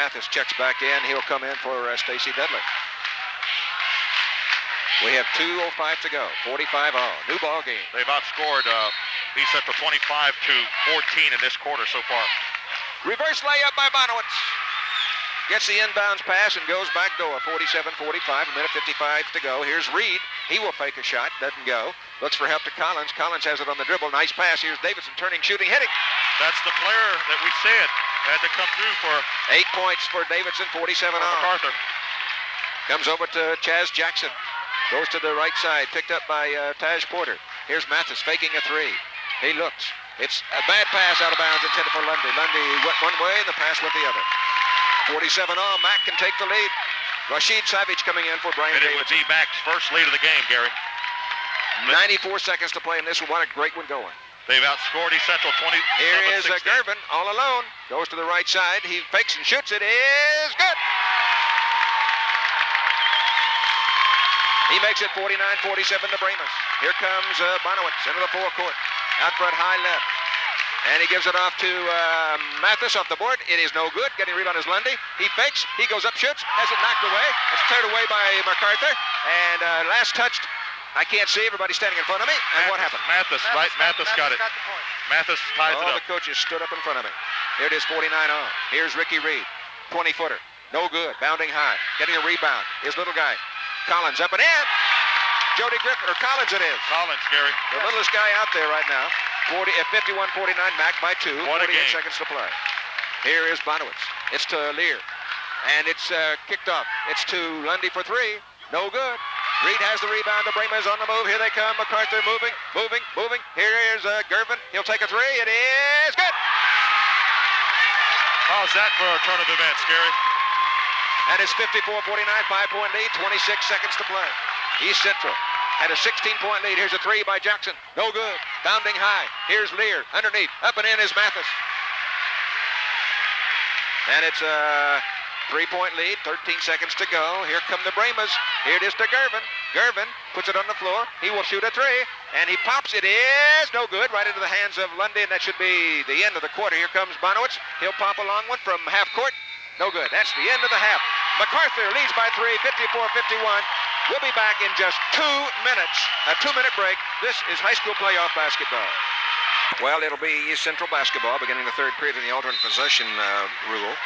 Mathis checks back in. He'll come in for Stacy Dudley. We have 2:05 to go. 45 all. New ball game. They've outscored East Central 25-14 in this quarter so far. Reverse layup by Bonowitz. Gets the inbounds pass and goes back door. 47-45, a minute 55 to go. Here's Reed. He will fake a shot. Doesn't go. Looks for help to Collins. Collins has it on the dribble. Nice pass. Here's Davidson turning, shooting, hitting. That's the player that we said had to come through for 8 points for Davidson, 47 on. MacArthur. Comes over to Chaz Jackson. Goes to the right side. Picked up by Taj Porter. Here's Mathis faking a three. He looks. It's a bad pass out of bounds intended for Lundy. Lundy went one way and the pass went the other. 47 all. Mac can take the lead. Rashid Savage coming in for Brian Davidson. And it would be Mac's first lead of the game, Gary. 94 seconds to play in this one. What a great one going. They've outscored East Central 20. Here is Gervin all alone. Goes to the right side. He fakes and shoots. It is good. He makes it 49-47 to Bramus. Here comes Bonowitz into the forecourt. Out front, high left. And he gives it off to Mathis off the board. It is no good. Getting a rebound is Lundy. He fakes. He goes up, shoots. Has it knocked away. It's cleared away by MacArthur. And last touched. I can't see. Everybody standing in front of me. And what happened? Mathis got it. Mathis ties it up. All the coaches stood up in front of me. Here it is, 49 on. Here's Ricky Reed. 20-footer. No good. Bounding high. Getting a rebound. His little guy. Collins up and in. Jody Griffin, or Collins it is. Collins, Gary. The littlest guy out there right now. 51-49, Mac by 2. What a 48 game. Seconds to play. Here is Bonowitz. It's to Lear. And it's kicked off. It's to Lundy for 3. No good. Reed has the rebound. The Bramas on the move. Here they come. MacArthur moving. Here is Gervin. He'll take a 3. It is good. How's that for a turn of events, Gary? And it's 54-49, 5-point lead, 26 seconds to play. East Central had a 16-point lead. Here's a 3 by Jackson. No good. Bounding high. Here's Lear. Underneath. Up and in is Mathis. And it's a 3-point lead, 13 seconds to go. Here come the Bramas. Here it is to Gervin. Gervin puts it on the floor. He will shoot a 3. And he pops. It is no good. Right into the hands of Lundy, and that should be the end of the quarter. Here comes Bonowitz. He'll pop a long one from half court. No good. That's the end of the half. MacArthur leads by 3, 54-51. We'll be back in just 2 minutes. A 2-minute break. This is high school playoff basketball. Well, it'll be East Central basketball beginning the third period in the alternate possession rule.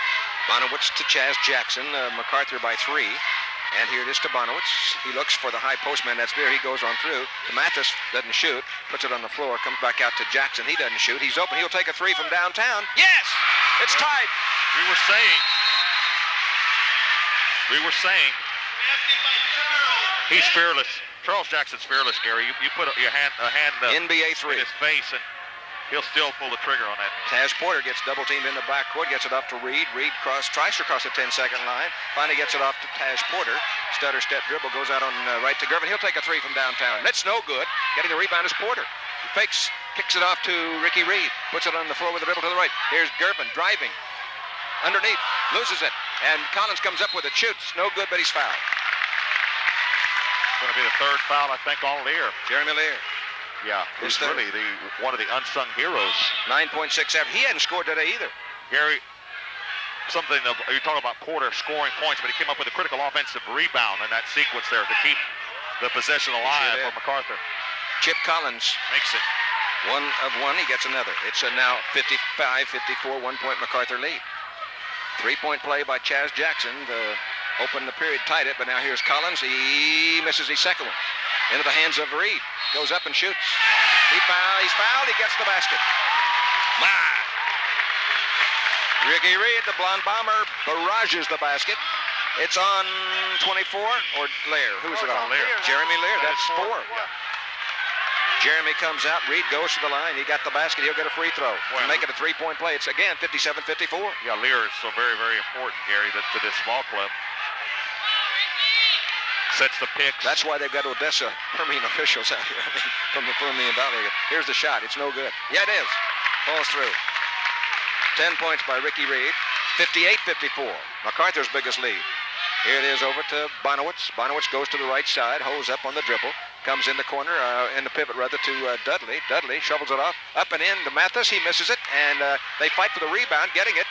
Bonowitz to Chaz Jackson. MacArthur by 3. And here it is to Bonowitz. He looks for the high postman. That's there. He goes on through. Mathis doesn't shoot. Puts it on the floor. Comes back out to Jackson. He doesn't shoot. He's open. He'll take a 3 from downtown. Yes! It's tied. We were saying he's fearless. Charles Jackson's fearless, Gary. You put a hand NBA 3 in his face, and he'll still pull the trigger on that. Taj Porter gets double teamed in the backcourt, gets it off to Reed. Reed tries to cross the 10-second line. Finally gets it off to Taj Porter. Stutter step dribble goes out on right to Gervin. He'll take a 3 from downtown. That's no good. Getting the rebound is Porter. He fakes, kicks it off to Ricky Reed. Puts it on the floor with a dribble to the right. Here's Gervin driving. Underneath, loses it. And Collins comes up with it, shoots. No good, but he's fouled. It's going to be the third foul, I think, on Lear. Jeremy Lear. Yeah, he's really one of the unsung heroes. 9.6 average. He hadn't scored today either. Gary, you're talking about Porter scoring points, but he came up with a critical offensive rebound in that sequence there to keep the possession alive for MacArthur. Chip Collins makes it. 1 of 1, he gets another. It's now 55-54, 1-point MacArthur lead. 3-point play by Chaz Jackson to open the period, tied it, but now here's Collins. He misses his second one. Into the hands of Reed. Goes up and shoots. He's fouled. He gets the basket. My! Ricky Reed, the blonde bomber, barrages the basket. It's on 24, or Lear. Who's it on? Lear. Jeremy Lear. That's 4. Yeah. Jeremy comes out. Reed goes to the line. He got the basket. He'll get a free throw. Well, make it a 3-point play. It's again 57-54. Yeah, Lear is so very, very important, Gary, to this ball club. Sets the picks. That's why they've got Odessa Permian officials out here from the Permian Valley. Here's the shot. It's no good. Yeah, it is. Falls through. 10 points by Ricky Reed. 58-54. MacArthur's biggest lead. Here it is over to Bonowitz. Bonowitz goes to the right side, holds up on the dribble. Comes in the corner, in the pivot rather, to Dudley. Dudley shovels it off, up and in to Mathis. He misses it, and they fight for the rebound, getting it.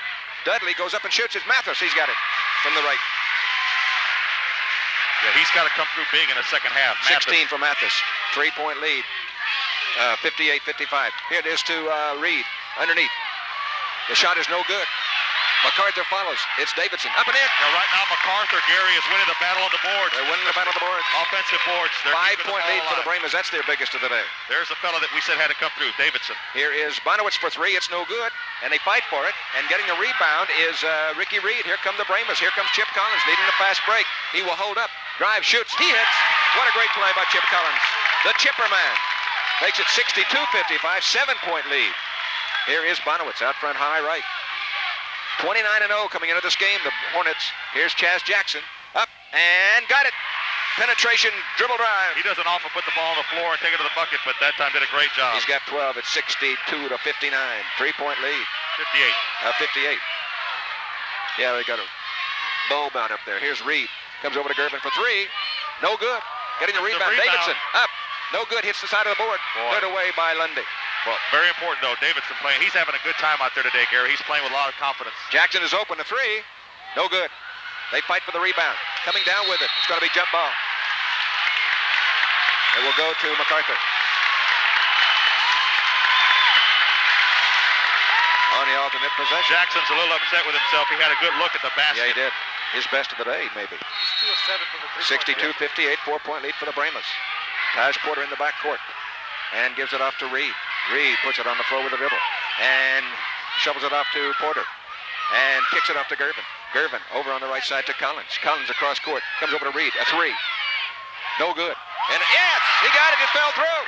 Dudley goes up and shoots. It's Mathis. He's got it from the right. Yeah, he's got to come through big in the second half. 16 for Mathis. 3-point lead. 58-55. Here it is to Reed. Underneath. The shot is no good. MacArthur follows. It's Davidson. Up and in. Now, right now, MacArthur, Gary, is winning the battle on the boards. They're winning the battle on the boards. Offensive boards. 5-point lead for the Brahmas. That's their biggest of the day. There's the fellow that we said had to come through, Davidson. Here is Bonowitz for 3. It's no good. And they fight for it. And getting the rebound is Ricky Reed. Here come the Brahmas. Here comes Chip Collins leading the fast break. He will hold up. Drive, shoots. He hits. What a great play by Chip Collins. The Chipper man. Makes it 62-55. 7-point lead. Here is Bonowitz out front high right. 29-0 coming into this game, the Hornets. Here's Chaz Jackson. Up and got it. Penetration, dribble drive. He doesn't often put the ball on the floor and take it to the bucket, but that time did a great job. He's got 12 at 62-59. 3-point lead. 58. 58. Yeah, they got a bulb out up there. Here's Reed. Comes over to Gervin for 3. No good. Getting the rebound. Davidson up. No good. Hits the side of the board. Cleared away by Lundy. Well, very important, though. Davidson playing. He's having a good time out there today, Gary. He's playing with a lot of confidence. Jackson is open to 3. No good. They fight for the rebound. Coming down with it. It's going to be jump ball. It will go to MacArthur. On the alternate possession. Jackson's a little upset with himself. He had a good look at the basket. Yeah, he did. His best of the day, maybe. He's 2 of 7 from the 3-point. 62-58. 4-point lead for the Brahmas. Taj Porter in the backcourt. And gives it off to Reed. Reed puts it on the floor with a dribble. And shovels it off to Porter. And kicks it off to Gervin. Gervin over on the right side to Collins. Collins across court. Comes over to Reed. A 3. No good. And yes! He got it. It fell through.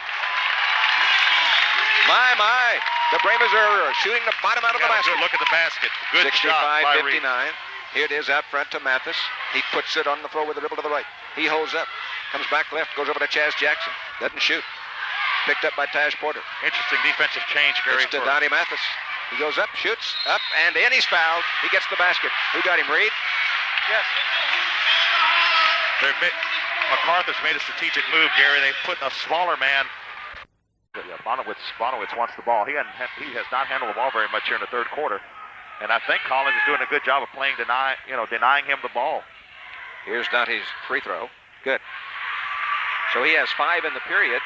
My. The Brahmas are shooting the bottom out of the basket. Good look at the basket. Good shot by Reed. 65-59. Here it is out front to Mathis. He puts it on the floor with a dribble to the right. He holds up. Comes back left. Goes over to Chaz Jackson. Doesn't shoot. Picked up by Taj Porter. Interesting defensive change, Gary. It's to Donnie Mathis. He goes up, shoots, up, and then he's fouled. He gets the basket. Who got him, Reed? Yes. MacArthur's made a strategic move, Gary. They put a smaller man. Yeah, Bonowitz wants the ball. He has not handled the ball very much here in the third quarter. And I think Collins is doing a good job of denying him the ball. Here's Dante's free throw. Good. So he has 5 in the period.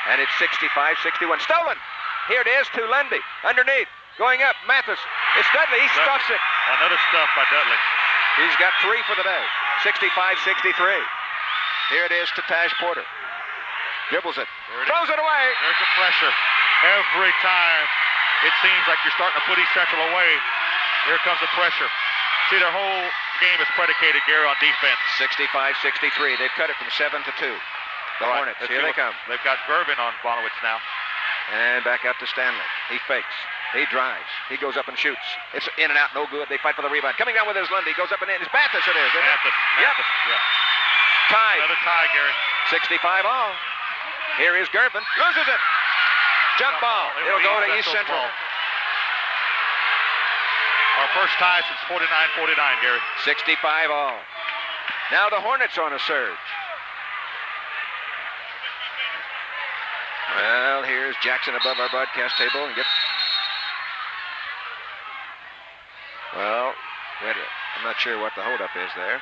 And it's 65-61. Stolen. Here it is to Lundy. Underneath. Going up. Mathis. It's Dudley. He stuffs it. Another stuff by Dudley. He's got 3 for the day. 65-63. Here it is to Taj Porter. Dribbles it. Throws it away. There's the pressure. Every time it seems like you're starting to put East Central away, here comes the pressure. See, their whole game is predicated, Gary, on defense. 65-63. They've cut it from 7 to 2. The Hornets, here they come. They've got Gervin on Bonowitz now. And back out to Stanley. He fakes. He drives. He goes up and shoots. It's in and out, no good. They fight for the rebound. Coming down with his Lundy. Goes up and in. It's Mathis it is, isn't it? Mathis. Yep. Yeah. Tied. Another tie, Gary. 65 all. Here is Gervin. Loses it. Jump ball. It'll go to East Central. Our first tie since 49-49, Gary. 65 all. Now the Hornets on a surge. Well, here's Jackson above our broadcast table and gets. Well, wait a minute. I'm not sure what the holdup is there.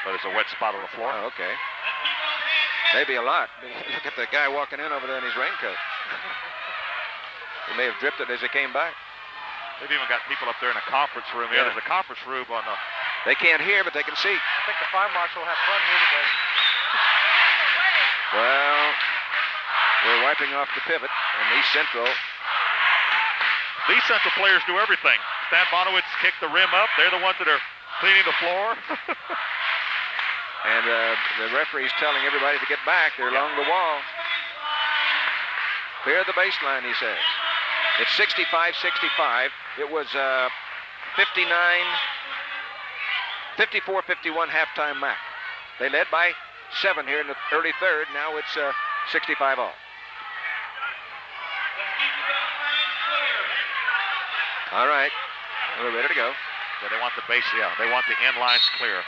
But it's a wet spot on the floor. Oh, okay. Maybe a lot. Look at the guy walking in over there in his raincoat. He may have dripped it as he came by. They've even got people up there in a conference room. Yeah, there's a conference room on the. They can't hear, but they can see. I think the fire marshal will have fun here today. Well, we're wiping off the pivot, and East Central. These Central players do everything. Stan Bonowitz kicked the rim up. They're the ones that are cleaning the floor. And the referee's telling everybody to get back. They're along the wall. Clear the baseline, he says. It's 65-65. It was 54-51 halftime Mac. They led by 7 here in the early third. Now it's 65 all. All right. We're ready to go. Yeah, they want the base. Yeah, they want the end lines clear.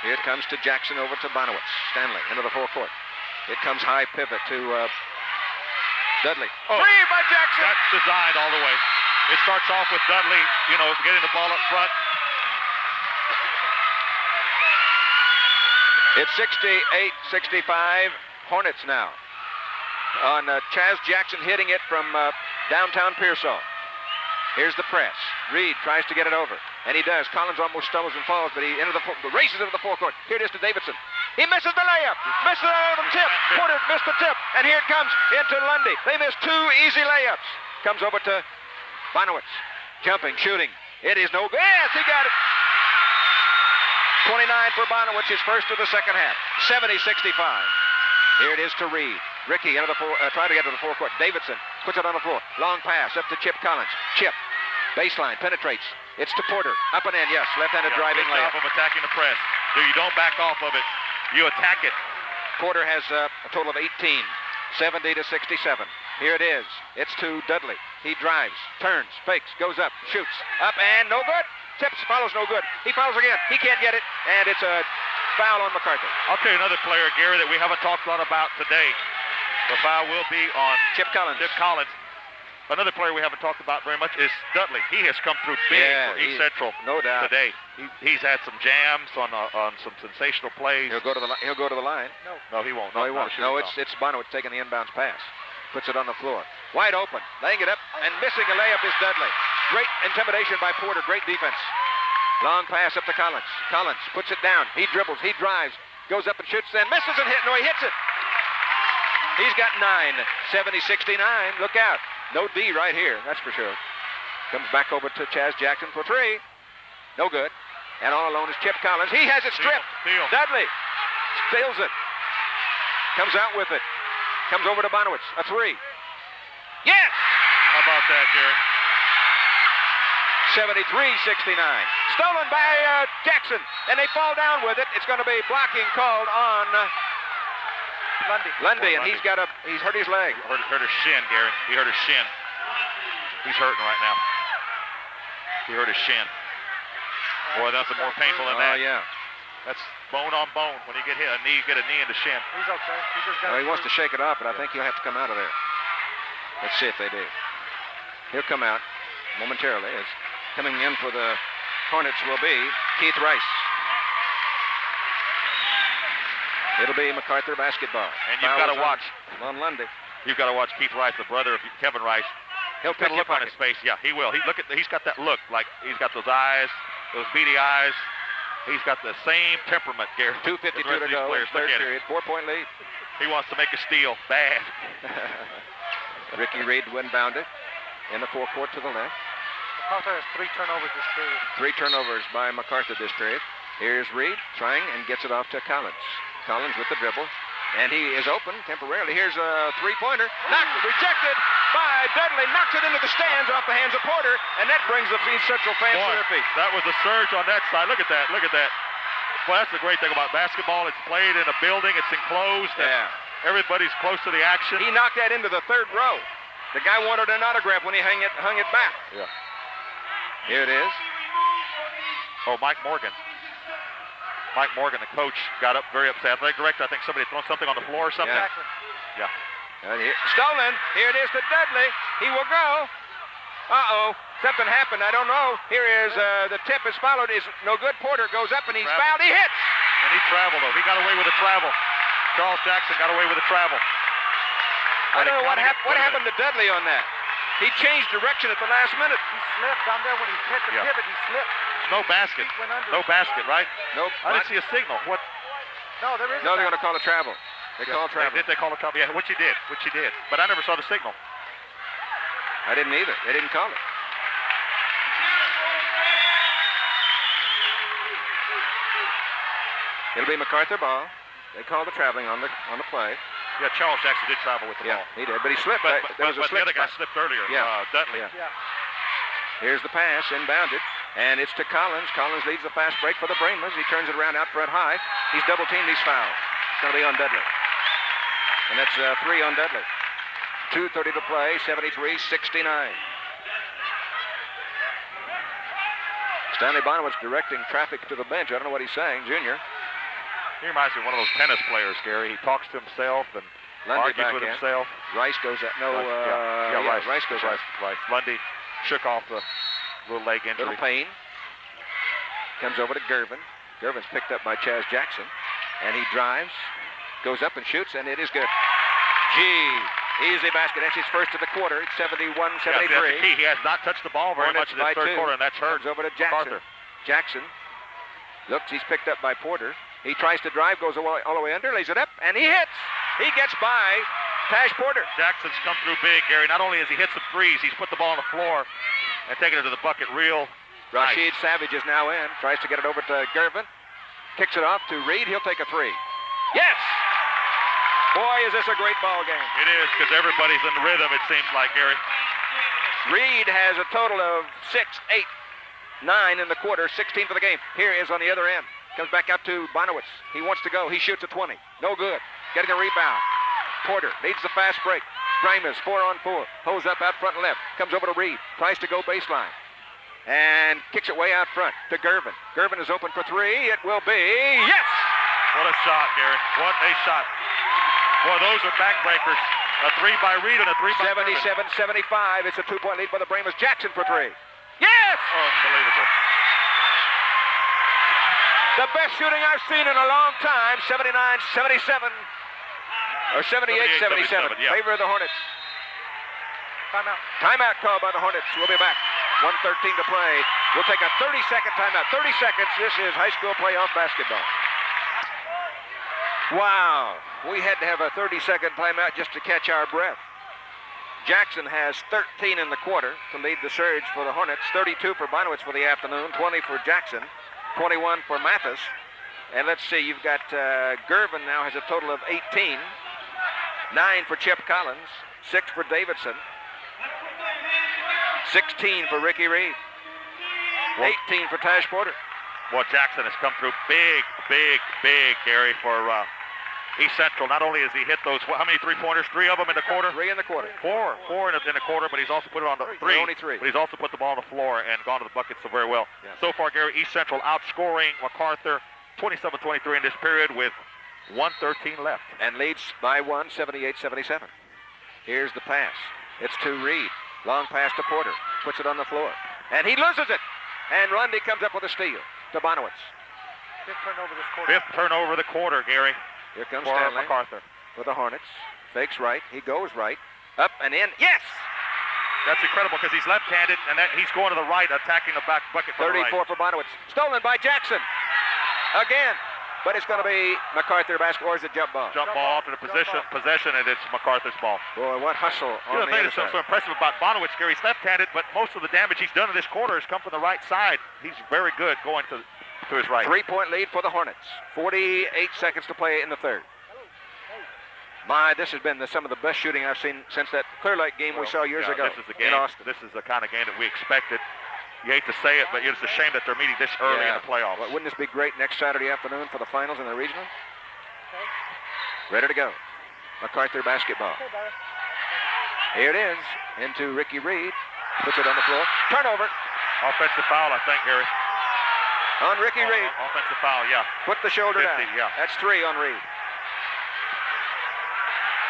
Here it comes to Jackson over to Bonowitz. Stanley into the forecourt. It comes high pivot to Dudley. Oh, 3 by Jackson. That's designed all the way. It starts off with Dudley, getting the ball up front. It's 68-65 Hornets now. On Chaz Jackson hitting it from downtown Pearsall. Here's the press. Reed tries to get it over, and he does. Collins almost stumbles and falls, but he races into the forecourt. Here it is to Davidson. He misses the layup. Misses the tip. Porter missed the tip, and here it comes into Lundy. They missed 2 easy layups. Comes over to Bonowitz. Jumping, shooting. It is no good. Yes, he got it. 29 for Bonowitz, his first of the second half. 70-65. Here it is to Reed. Ricky trying to get to the forecourt. Davidson puts it on the floor. Long pass up to Chip Collins. Chip, baseline, penetrates. It's to Porter. Up and in, yes. Left-handed driving layup. Good job of attacking the press. You don't back off of it. You attack it. Porter has a total of 18. 70-67. Here it is. It's to Dudley. He drives, turns, fakes, goes up, shoots. Up and no good. Tips, follows no good. He fouls again. He can't get it, and it's a foul on MacArthur. I'll tell you another player, Gary, that we haven't talked a lot about today. The foul will be on Chip Collins. Another player we haven't talked about very much is Dudley. He has come through big for East Central no doubt. Today. He's had some jams on some sensational plays. He'll go to the line. No, he won't. No, he won't. No, it's Bonowitz taking the inbounds pass. Puts it on the floor. Wide open. Laying it up and missing a layup is Dudley. Great intimidation by Porter. Great defense. Long pass up to Collins. Collins puts it down. He dribbles. He drives. Goes up and shoots and misses and hits. No, he hits it. He's got 9. 70-69. Look out. No D right here. That's for sure. Comes back over to Chaz Jackson for 3. No good. And all alone is Chip Collins. He has it stripped. Steal. Dudley steals it. Comes out with it. Comes over to Bonowitz. A 3. Yes! How about that, Gary? 73-69. Stolen by Jackson. And they fall down with it. It's going to be blocking called on Lundy. And he's hurt his leg. Hurt his shin, Gary. He hurt his shin. He's hurting right now. He hurt his shin. Boy, nothing more painful than that. Oh, yeah. That's bone on bone when you get hit. Get a knee in the shin. He's okay. He just got he wants to shake it off, but I think he'll have to come out of there. Let's see if they do. He'll come out momentarily. As coming in for the Hornets will be Keith Rice. It'll be MacArthur basketball. And you've got to watch on Lundy. You've got to watch Keith Rice, the brother of Kevin Rice. He'll pick look on his face. Yeah, he will. He's got that look, like he's got those eyes, those beady eyes. He's got the same temperament, Gary. 2:52 to go. Third period. 4-point lead. He wants to make a steal bad. Ricky Reed inbound it in the forecourt to the left. MacArthur has 3 turnovers this period. 3 turnovers by MacArthur this period. Here's Reed trying and gets it off to Collins. Collins with the dribble. And he is open temporarily. Here's a 3-pointer. Rejected by Dudley. Knocks it into the stands off the hands of Porter. And that brings the East Central fans to their feet. That was a surge on that side. Look at that. Look at that. Well, that's the great thing about basketball. It's played in a building. It's enclosed. Yeah. Everybody's close to the action. He knocked that into the 3rd row. The guy wanted an autograph when he hung it back. Yeah. Here it is. Oh, Mike Morgan. Mike Morgan, the coach, got up very upset. Athletic director, I think somebody thrown something on the floor or something. Yeah. Stolen. Here it is to Dudley. He will go. Uh-oh. Something happened. I don't know. Here is the tip is followed. Is no good. Porter goes up and he's fouled. He hits. And he traveled, though. He got away with the travel. Charles Jackson got away with the travel. I don't know what happened to Dudley on that. He changed direction at the last minute. He slipped down there when he hit the pivot. He slipped. No basket. No basket, right? Nope. I didn't see a signal. What? No, there isn't. No, they're going to call a travel. They call travel. Did they call a travel? Yeah, which he did. But I never saw the signal. I didn't either. They didn't call it. It'll be MacArthur ball. They called the traveling on the play. Yeah, Charles Jackson did travel with the ball. He did, but he slipped. But there was a slip the other guy spot. slipped earlier. Yeah. Dudley. Yeah. Here's the pass, inbounded, and it's to Collins. Collins leads the fast break for the Brahmas. He turns it around out front high. He's double-teamed. He's fouled. It's going to be on Dudley. And that's 3 on Dudley. 2:30 to play, 73-69. Stanley Bonowitz directing traffic to the bench. I don't know what he's saying, junior. He reminds me of one of those tennis players, Gary. He talks to himself and Lundy argues with himself. Rice goes out. No, Rice. Rice goes out. Rice. Lundy. shook off the little leg injury. Little pain. Comes over to Gervin. Gervin's picked up by Chaz Jackson. And he drives, goes up and shoots, and it is good. Easy basket. That's his first of the quarter. It's 71-73. That's the key. He has not touched the ball very much in this third quarter, and that's hurt. Comes over to Jackson. MacArthur. Jackson looks. He's picked up by Porter. He tries to drive, goes all the way under, lays it up, and he hits. He gets by Taj Porter. Jackson's come through big, Gary. Not only has he hit some threes, he's put the ball on the floor and taken it to the bucket real Rashid nice. Savage is now in. Tries to get it over to Gervin. Kicks it off to Reed. He'll take a three. Yes! Boy, is this a great ball game. It is, because everybody's in rhythm, it seems like, Gary. Reed has a total of 6, 8, 9 in the quarter, 16 for the game. Here is on the other end. Comes back out to Bonowitz. He wants to go. He shoots a 20. No good. Getting a rebound. Porter leads the fast break. Grimes 4-on-4. Pulls up out front and left. Comes over to Reed. Tries to go baseline. And kicks it way out front to Gervin. Gervin is open for three. It will be yes! What a shot, Gary. What a shot. Boy, those are backbreakers. A three by Reed and a three by 77-75. It's a 2-point lead for the Brahmas. Jackson for three. Yes! Unbelievable. The best shooting I've seen in a long time. 79-77. Or 78-77. Yeah. Favor of the Hornets. Timeout. Timeout call by the Hornets. We'll be back. 1:13 to play. We'll take a 30-second timeout. 30 seconds. This is high school playoff basketball. Wow. We had to have a 30-second timeout just to catch our breath. Jackson has 13 in the quarter to lead the surge for the Hornets. 32 for Bonowitz for the afternoon. 20 for Jackson. 21 for Mathis. And let's see, you've got Gervin now has a total of 18. 9 for Chip Collins. 6 for Davidson. 16 for Ricky Reed. 18 for Taj Porter. Well, Jackson has come through big, Gary, for East Central. Not only has he hit those, how many three-pointers? 3 of them in the quarter? 3 in the quarter. Four in the quarter, but he's also put it on the three. Only 3. But he's also put the ball on the floor and gone to the bucket so very well. Yes. So far, Gary, East Central outscoring MacArthur 27-23 in this period with 1:13 left. And leads by 1, 78-77. Here's the pass. It's to Reed. Long pass to Porter. Puts it on the floor. And he loses it. And Lundy comes up with a steal to Bonowitz. 5th turnover this quarter. 5th turnover of the quarter, Gary. Here comes for Stanley MacArthur. for the Hornets. Fakes right. He goes right. Up and in. Yes! That's incredible because he's left-handed and he's going to the right, attacking the back bucket from the right. 34 for Bonowitz. Stolen by Jackson. Again. But it's going to be MacArthur basketball, or is it jump ball? Jump ball to the possession, and it's MacArthur's ball. Boy, what hustle on the thing other that's side. so impressive about Bonowitz, Gary, he's left-handed, but most of the damage he's done in this quarter has come from the right side. He's very good going to his right. 3-point lead for the Hornets. 48 seconds to play in the third. My, this has been some of the best shooting I've seen since that Clear Lake game we saw years ago this is the game, in Austin. This is the kind of game that we expected. You hate to say it, but it's a shame that they're meeting this early in the playoffs. Well, wouldn't this be great next Saturday afternoon for the finals in the regional? Ready to go. MacArthur basketball. Here it is. Into Ricky Reed. Puts it on the floor. Turnover. Offensive foul, I think, Gary. On Ricky Reed. Offensive foul, yeah. Put the shoulder 50, down. yeah. That's 3 on Reed.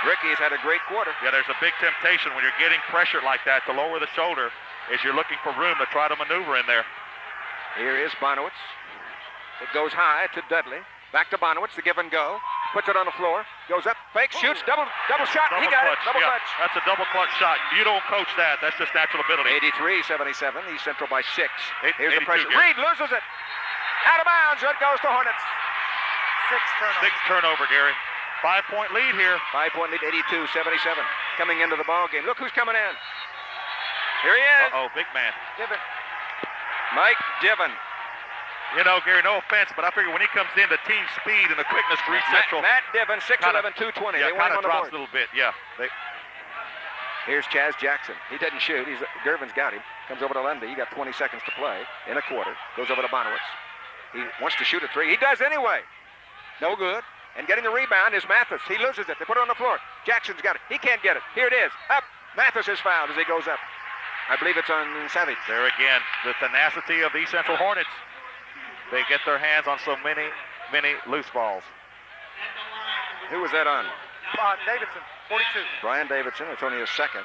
Ricky has had a great quarter. Yeah, there's a big temptation when you're getting pressure like that to lower the shoulder as you're looking for room to try to maneuver in there. Here is Bonowitz. It goes high to Dudley. Back to Bonowitz, the give and go. Puts it on the floor. Goes up, fakes, shoots, double shot. He got it. Double clutch. That's a double clutch shot. You don't coach that. That's just natural ability. 83-77. East Central by 6. Here's the 82, pressure. Gary. Reed loses it. Out of bounds. It goes to Hornets. 6 6 turnover, turnover. Gary. 5-point lead here. 5-point lead, 82-77. Coming into the ball game. Look who's coming in. Here he is. Uh-oh, big man. Divin. Mike Divin. You know, Gary, no offense, but I figure when he comes in, the team speed and the quickness for East Central. Matt Divin, 6'11", 220. Yeah, they want him on the drops board. a little bit, yeah. Here's Chaz Jackson. He doesn't shoot. Gervin's got him. Comes over to Lundy. You got 20 seconds to play in a quarter. Goes over to Bonowitz. He wants to shoot a 3. He does anyway. No good. And getting the rebound is Mathis. He loses it. They put it on the floor. Jackson's got it. He can't get it. Here it is. Up. Mathis is fouled as he goes up. I believe it's on Savage. There again, the tenacity of the East Central Hornets. They get their hands on so many loose balls. Who was that on? Davidson, 42. Brian Davidson. It's only his second.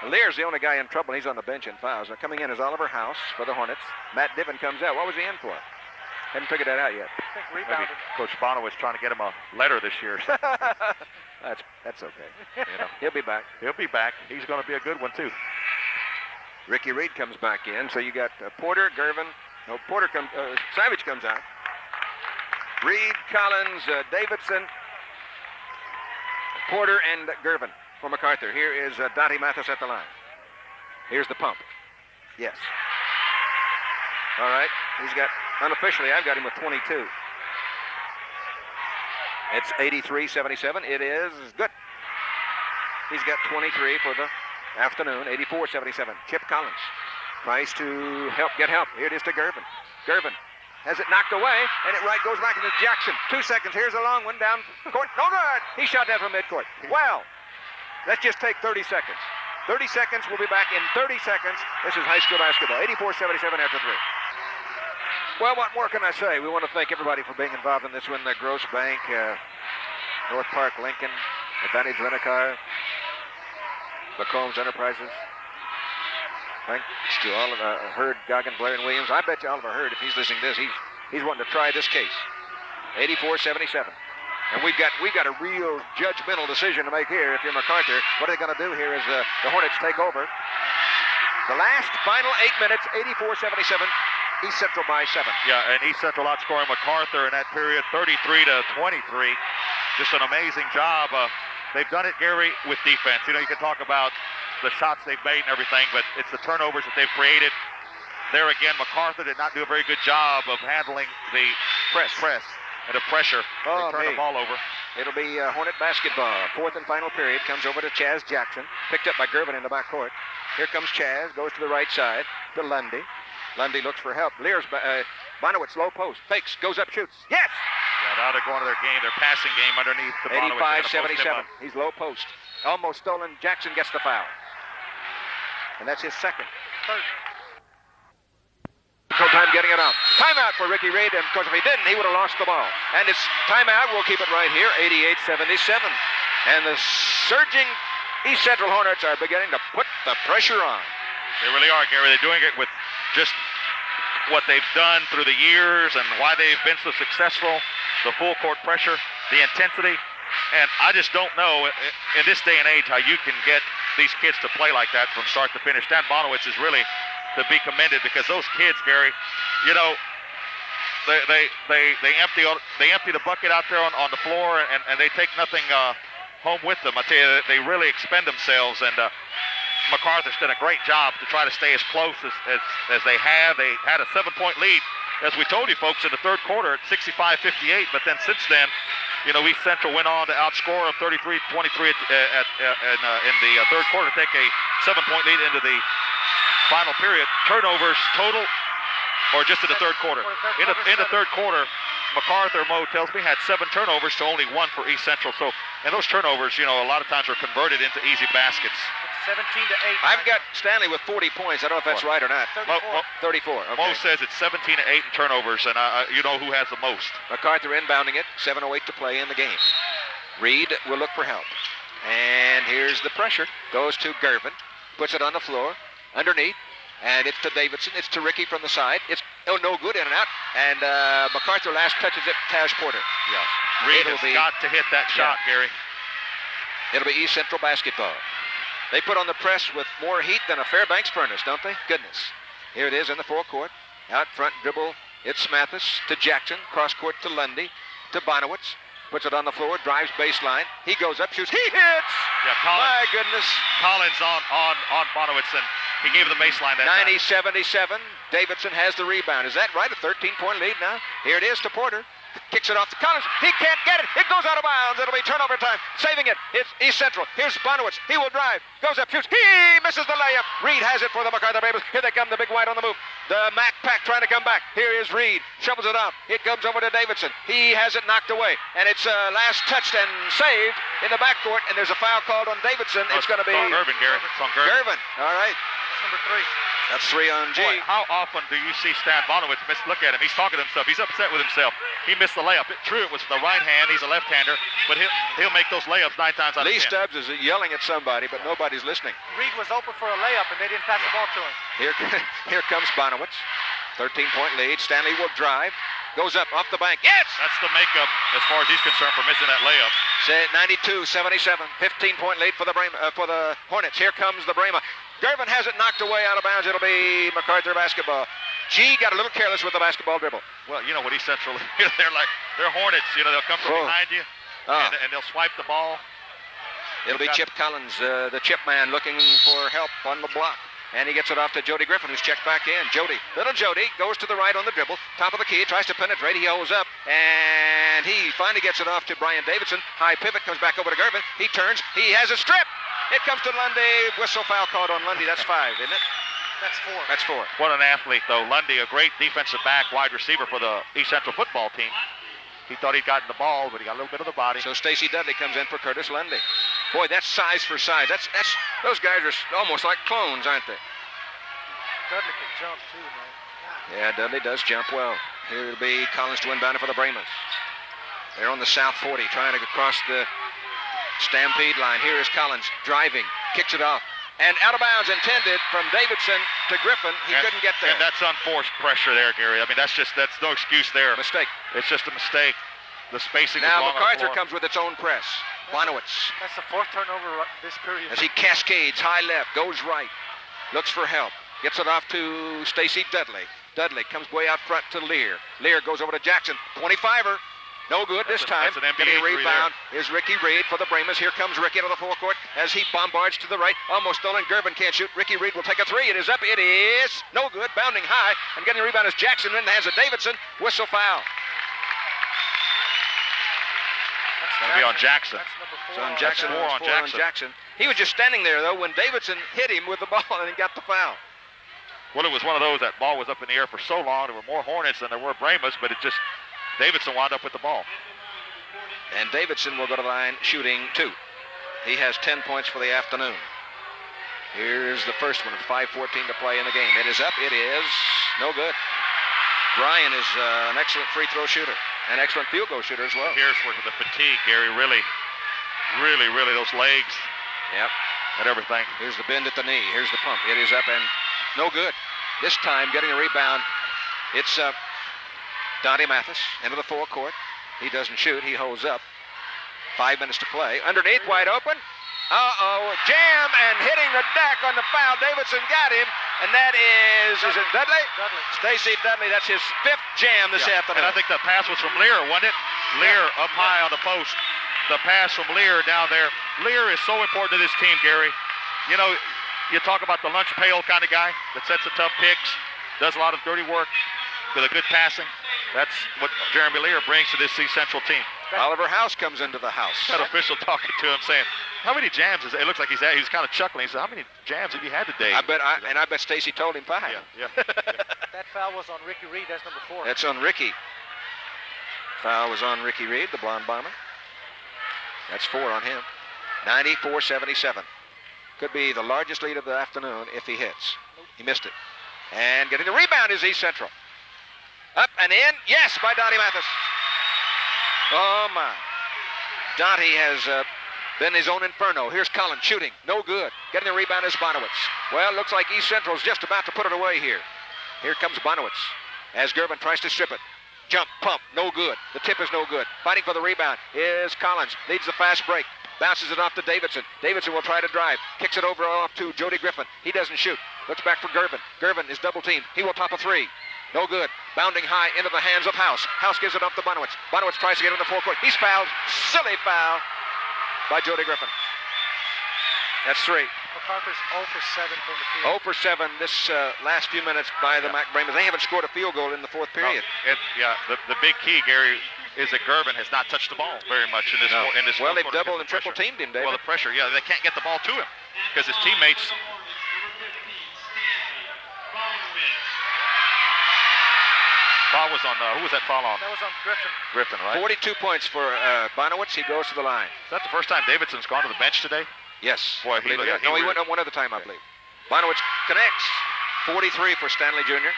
Lear's the only guy in trouble. He's on the bench in fouls. Now coming in is Oliver House for the Hornets. Matt Diven comes out. What was he in for? Haven't figured that out yet. I think Maybe rebounded. Coach Bonowitz trying to get him a letter this year. That's okay. You know, He'll be back. he'll be back. He's going to be a good one too. Ricky Reed comes back in. So you got Porter, Gervin. No, Savage comes out. Reed, Collins, Davidson, Porter, and Gervin for MacArthur. Here is Dottie Mathis at the line. Here's the pump. Yes. All right. He's got, unofficially, I've got him with 22. It's 83-77. It is good. He's got 23 for the afternoon. 84-77. Chip Collins tries to get help. Here it is to Gervin. Gervin has it knocked away, and it goes back into Jackson. 2 seconds. Here's a long one down court. No good. He shot that from midcourt. Well, let's just take 30 seconds. 30 seconds. We'll be back in 30 seconds. This is high school basketball. 84-77 after 3. Well, what more can I say? We want to thank everybody for being involved in this one. Gross Bank, North Park, Lincoln, Advantage Rent-A-Car, McCombs Enterprises. Thanks to all of Hurd, Goggin, Blair, and Williams. I bet you Oliver Hurd, if he's listening to this, he's wanting to try this case. 84-77. And we've got a real judgmental decision to make here. If you're MacArthur, what are they going to do here as the Hornets take over? The last final 8 minutes, 84-77. East Central by 7. Yeah, and East Central outscoring MacArthur in that period, 33-23. Just an amazing job. They've done it, Gary, with defense. You know, you can talk about the shots they've made and everything, but it's the turnovers that they've created. There again, MacArthur did not do a very good job of handling the press and the pressure. They turned the ball over. It'll be Hornet basketball. Fourth and final period. Comes over to Chaz Jackson. Picked up by Gervin in the backcourt. Here comes Chaz. Goes to the right side to Lundy. Lundy looks for help. Lear's Bonowitz, low post. Fakes. Goes up, shoots. Yes! Yeah, now they're going to their game, their passing game underneath the Bonowitz. 85-77. He's low post. Almost stolen. Jackson gets the foul. And that's his second. Third. Time getting it out. Timeout for Ricky Reed, and of course if he didn't, he would have lost the ball. And it's timeout. We'll keep it right here. 88-77. And the surging East Central Hornets are beginning to put the pressure on. They really are, Gary. They're doing it with just what they've done through the years and why they've been so successful. The full court pressure, the intensity. And I just don't know in this day and age how you can get these kids to play like that from start to finish. Dan Bonowitz is really to be commended because those kids, Gary, you know, they empty the bucket out there on the floor and they take nothing home with them. I tell you, they really expend themselves, and MacArthur's done a great job to try to stay as close as they have. They had a 7-point lead, as we told you folks, in the third quarter at 65-58, but then since then, you know, East Central went on to outscore 33-23 in the third quarter, take a 7-point lead into the final period. Turnovers total, or just in the third quarter? In the third quarter, MacArthur, Mo tells me, had 7 turnovers to only 1 for East Central. So, and those turnovers, you know, a lot of times are converted into easy baskets. 17-8. I've got Stanley with 40 points. I don't know if that's right or not. 34. Okay. Mo says it's 17-8 in turnovers, and you know who has the most. MacArthur inbounding it. 7:08 to play in the game. Reed will look for help. And here's the pressure. Goes to Gervin. Puts it on the floor. Underneath. And it's to Davidson. It's to Ricky from the side. It's no good, in and out. And MacArthur last touches it. Taj Porter. Yeah. Reed has got to hit that shot, Gary. It'll be East Central basketball. They put on the press with more heat than a Fairbanks furnace, don't they? Goodness. Here it is in the forecourt. Out front dribble. It's Mathis to Jackson. Cross court to Lundy. To Bonowitz. Puts it on the floor. Drives baseline. He goes up. Shoots. He hits! Yeah, Collins. My goodness. Collins on Bonowitz, and he gave the baseline that 90-77. Davidson has the rebound. Is that right? A 13-point lead now. Here it is to Porter. Kicks it off to Collins. He can't get it. It goes out of bounds. It'll be turnover time. Saving it. It's East Central. Here's Bonowitz. He will drive. Goes up. Shoots. He misses the layup. Reed has it for the MacArthur Babers. Here they come. The big white on the move. The Mac Pack trying to come back. Here is Reed. Shovels it out. It comes over to Davidson. He has it knocked away. And it's last touched and saved in the backcourt. And there's a foul called on Davidson. It's going to be... It's on Gervin, Gary. It's on Gervin. Gervin. All right. That's number 3. That's 3 on G. Boy, how often do you see Stan Bonowitz miss? Look at him. He's talking to himself. He's upset with himself. He missed the layup. True, it was the right hand. He's a left-hander, but he'll make those layups 9 times out of 10. Lee Stubbs is yelling at somebody, but nobody's listening. Reed was open for a layup, and they didn't pass the ball to him. Here comes Bonowitz. 13-point lead. Stanley will drive. Goes up off the bank. Yes! That's the makeup as far as he's concerned for missing that layup. Say 92-77. 15-point lead for the Hornets. Here comes the Brema. Gervin has it knocked away out of bounds. It'll be MacArthur basketball. G got a little careless with the basketball dribble. Well, you know what East Central, they're Hornets. You know, they'll come from behind you, and they'll swipe the ball. It'll be Chip Collins, the chip man, looking for help on the block. And he gets it off to Jody Griffin, who's checked back in. Little Jody goes to the right on the dribble. Top of the key, tries to penetrate. He holds up, and he finally gets it off to Brian Davidson. High pivot, comes back over to Gervin. He turns. He has a strip. It comes to Lundy. Whistle foul called on Lundy. That's 5, isn't it? That's 4. That's 4. What an athlete, though. Lundy, a great defensive back, wide receiver for the East Central football team. He thought he'd gotten the ball, but he got a little bit of the body. So Stacy Dudley comes in for Curtis Lundy. Boy, that's size for size. That's those guys are almost like clones, aren't they? Dudley can jump too, man. Yeah, Dudley does jump well. Here it'll be Collins to inbound for the Bremas. They're on the south 40, trying to cross the stampede line. Here is Collins driving, kicks it off. And out of bounds intended from Davidson to Griffin. He couldn't get there. And that's unforced pressure there, Gary. I mean, that's no excuse there. Mistake. It's just a mistake. The spacing now was long MacArthur on comes with its own press. Bonowitz. That's the 4th turnover this period. As he cascades high left, goes right, looks for help. Gets it off to Stacy Dudley. Dudley comes way out front to Lear. Lear goes over to Jackson. 25er. No good this time. That's an NBA Getting a rebound there. is Ricky Reed for the Bremas. Here comes Ricky into the forecourt as he bombards to the right. Almost stolen. Gervin can't shoot. Ricky Reed will take a 3. It is up. It is no good. Bounding high. And getting a rebound is Jackson in the hands of Davidson. Whistle foul. It's going to be on Jackson. That's number 4. So on Jackson. That's 4 on Jackson. He was just standing there, though, when Davidson hit him with the ball and he got the foul. Well, it was one of those, that ball was up in the air for so long. There were more Hornets than there were Bremas, but Davidson wound up with the ball. And Davidson will go to the line shooting 2. He has 10 points for the afternoon. Here's the first one, 5:14 to play in the game. It is up. It is no good. Brian is an excellent free throw shooter, an excellent field goal shooter as well. Here's where the fatigue, Gary, really, those legs. Yep. And everything. Here's the bend at the knee. Here's the pump. It is up and no good. This time getting a rebound. It's Dante Mathis into the forecourt. He doesn't shoot. He holds up. 5 minutes to play. Underneath, wide open. Jam and hitting the deck on the foul. Davidson got him. And that is it Dudley? Dudley. Stacy Dudley. That's his 5th jam this afternoon. And I think the pass was from Lear, wasn't it? Lear up high on the post. The pass from Lear down there. Lear is so important to this team, Gary. You know, you talk about the lunch pail kind of guy that sets the tough picks, does a lot of dirty work with a good passing. That's what Jeremy Lear brings to this East Central team. Oliver House comes into the house. That official talking to him saying, how many jams is it? It looks like he's kind of chuckling. He said, how many jams have you had today? I bet Stacy told him 5. Yeah. That foul was on Ricky Reed. That's number 4. That's on Ricky. Foul was on Ricky Reed, the blonde bomber. That's 4 on him. 94-77. Could be the largest lead of the afternoon if he hits. He missed it. And getting the rebound is East Central. Up and in. Yes, by Dante Mathis. Oh, my. Dante has been his own inferno. Here's Collins shooting. No good. Getting the rebound is Bonowitz. Well, looks like East Central's just about to put it away here. Here comes Bonowitz as Gervin tries to strip it. Jump, pump, no good. The tip is no good. Fighting for the rebound is Collins. Leads the fast break. Bounces it off to Davidson. Davidson will try to drive. Kicks it over off to Jody Griffin. He doesn't shoot. Looks back for Gervin. Gervin is double teamed. He will pop a 3. No good. Bounding high into the hands of House. House gives it off to Bonowitz. Bonowitz tries to get in the forecourt. He's fouled. Silly foul by Jody Griffin. That's 3. MacArthur's 0 for 7 from the field. 0 for 7 this last few minutes by the Mac Bremas. They haven't scored a field goal in the 4th period. The big key, Gary, is that Gervin has not touched the ball very much in this. Well, they've doubled and triple teamed him, David. Well, the pressure, they can't get the ball to him because his teammates. Foul was on, who was that foul on? That was on Griffin. Griffin, right? 42 points for Bonowitz. He goes to the line. Is that the first time Davidson's gone to the bench today? Yes. Boy, he went one other time, I believe. Bonowitz connects. 43 for Stanley Jr.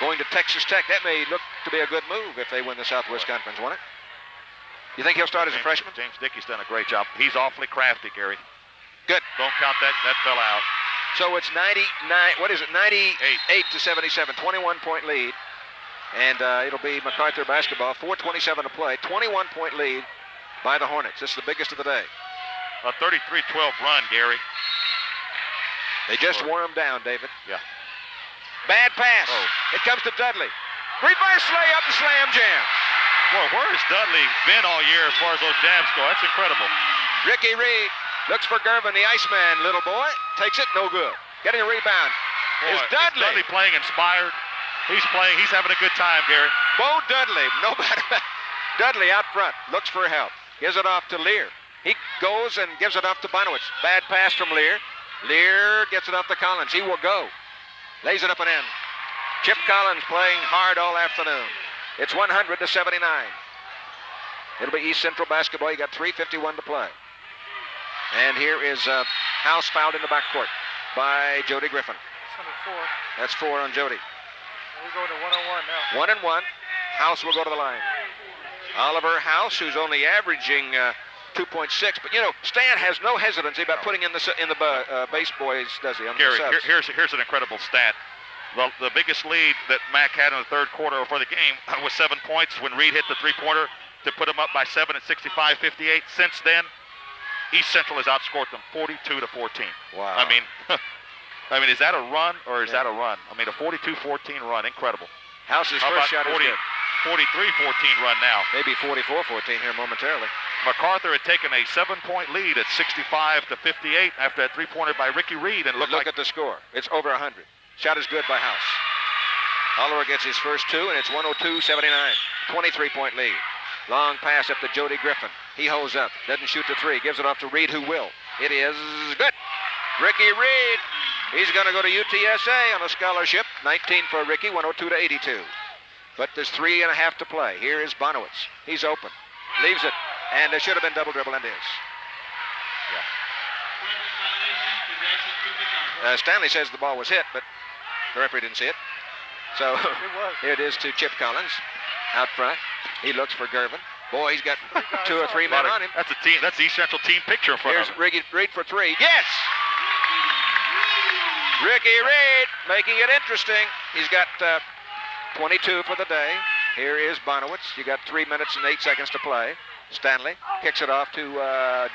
Going to Texas Tech. That may look to be a good move if they win the Southwest Conference, won't it? You think he'll start as a freshman? James Dickey's done a great job. He's awfully crafty, Gary. Good. Don't count that fella out. So it's 98 to 77, 21-point lead. And it'll be MacArthur basketball, 4:27 to play, 21-point lead by the Hornets. This is the biggest of the day. A 33-12 run, Gary. They just wore him down, David. Yeah. Bad pass. It comes to Dudley. Reverse layup, the slam jam. Boy, where has Dudley been all year as far as those jams go? That's incredible. Ricky Reed looks for Gervin, the Iceman, little boy. Takes it, no good. Getting a rebound is Dudley. Dudley playing inspired. He's having a good time, Gary. Bo Dudley, nobody. Dudley out front, looks for help. Gives it off to Lear. He goes and gives it off to Bonowitz. Bad pass from Lear. Lear gets it off to Collins. He will go. Lays it up and in. Chip Collins playing hard all afternoon. It's 100 to 79. It'll be East Central basketball. You got 3:51 to play. And here is House fouled in the backcourt by Jody Griffin. That's number 4. That's 4 on Jody. We're going to 1-on-1 now. 1-1. House will go to the line. Oliver House, who's only averaging 2.6, but you know, Stan has no hesitancy about putting in the base boys, does he? On Gary, the subs. here's an incredible stat. The biggest lead that Mac had in the third quarter for the game was 7 points when Reed hit the three-pointer to put them up by 7 at 65-58. Since then, East Central has outscored them 42 to 14. Wow. I mean, is that a run or is that a run? I mean, a 42-14 run, incredible. House's How first about shot is good. 43-14 run now. Maybe 44-14 here momentarily. MacArthur had taken a 7-point lead at 65 to 58 after that three-pointer by Ricky Reed, and Look at the score. It's over 100. Shot is good by House. Oliver gets his first 2, and it's 102-79. 23-point lead. Long pass up to Jody Griffin. He holds up. Doesn't shoot the 3. Gives it off to Reed, who will. It is good. Ricky Reed. He's going to go to UTSA on a scholarship. 19 for Ricky, 102 to 82. But there's 3.5 to play. Here is Bonowitz. He's open. Leaves it. And there should have been double dribble, and is. Yeah. Stanley says the ball was hit, but the referee didn't see it. So here it is to Chip Collins out front. He looks for Gervin. Boy, he's got 2 or 3 men on him. That's a team. That's the East Central team picture in front Here's of him. Ricky Reed for 3. Yes! Ricky Reed making it interesting. He's got 22 for the day. Here is Bonowitz. You got 3 minutes and 8 seconds to play. Stanley kicks it off to